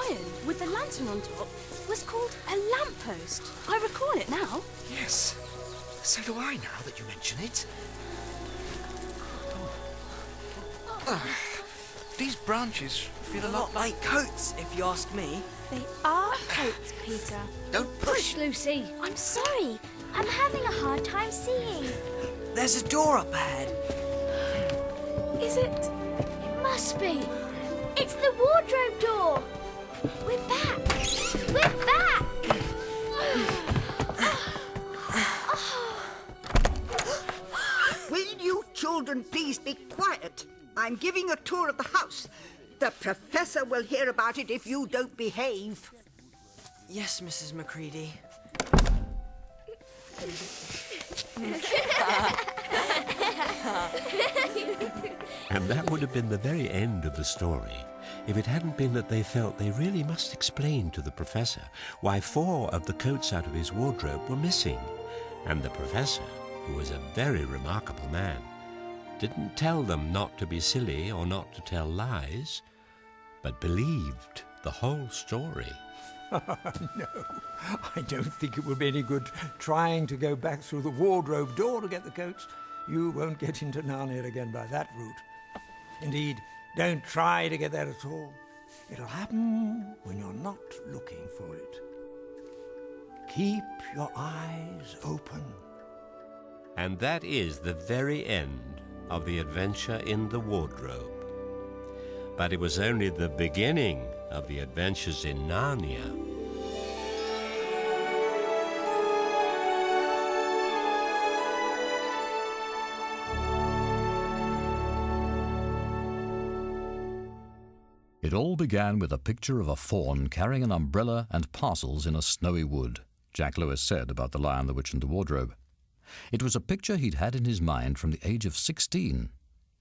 iron with the lantern on top was called a lamppost. I recall it now. Yes. So do I now that you mention it. These branches feel a lot like... like coats, if you ask me. They are coats, Peter. Don't push! Lucy. I'm sorry. I'm having a hard time seeing. There's a door up ahead. Is it? It must be. It's the wardrobe door. We're back. We're back. Will you children please be quiet? I'm giving a tour of the house. The Professor will hear about it if you don't behave. Yes, Mrs. McCready. And that would have been the very end of the story if it hadn't been that they felt they really must explain to the Professor why 4 of the coats out of his wardrobe were missing. And the Professor, who was a very remarkable man, didn't tell them not to be silly or not to tell lies, but believed the whole story. No, I don't think it will be any good trying to go back through the wardrobe door to get the coats. You won't get into Narnia again by that route. Indeed, don't try to get there at all. It'll happen when you're not looking for it. Keep your eyes open. And that is the very end of the adventure in the wardrobe. But it was only the beginning of the adventures in Narnia. It all began with a picture of a faun carrying an umbrella and parcels in a snowy wood, Jack Lewis said about The Lion, the Witch and the Wardrobe. It was a picture he'd had in his mind from the age of 16.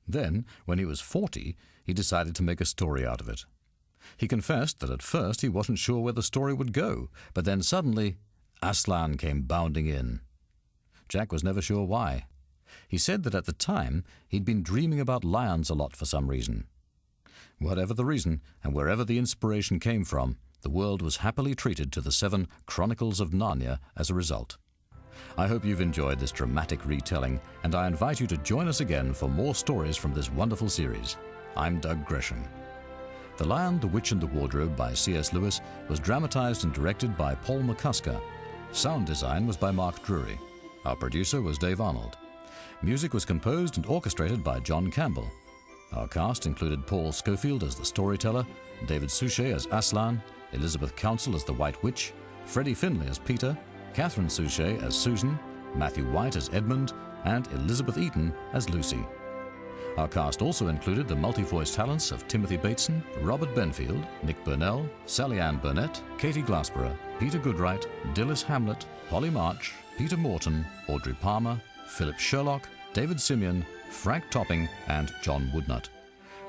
Then, when he was 40, he decided to make a story out of it. He confessed that at first he wasn't sure where the story would go, but then suddenly, Aslan came bounding in. Jack was never sure why. He said that at the time he'd been dreaming about lions a lot for some reason. Whatever the reason, and wherever the inspiration came from, the world was happily treated to the 7 Chronicles of Narnia as a result. I hope you've enjoyed this dramatic retelling, and I invite you to join us again for more stories from this wonderful series. I'm Doug Gresham. The Lion, the Witch and the Wardrobe by C.S. Lewis was dramatized and directed by Paul McCusker. Sound design was by Mark Drury. Our producer was Dave Arnold. Music was composed and orchestrated by John Campbell. Our cast included Paul Schofield as the storyteller, David Suchet as Aslan, Elizabeth Council as the White Witch, Freddie Finlay as Peter, Catherine Suchet as Susan, Matthew White as Edmund, and Elizabeth Eaton as Lucy. Our cast also included the multi-voice talents of Timothy Bateson, Robert Benfield, Nick Burnell, Sally Ann Burnett, Katie Glassborough, Peter Goodright, Dilys Hamlet, Polly March, Peter Morton, Audrey Palmer, Philip Sherlock, David Simeon, Frank Topping, and John Woodnut.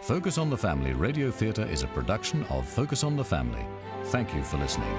Focus on the Family Radio Theatre is a production of Focus on the Family. Thank you for listening.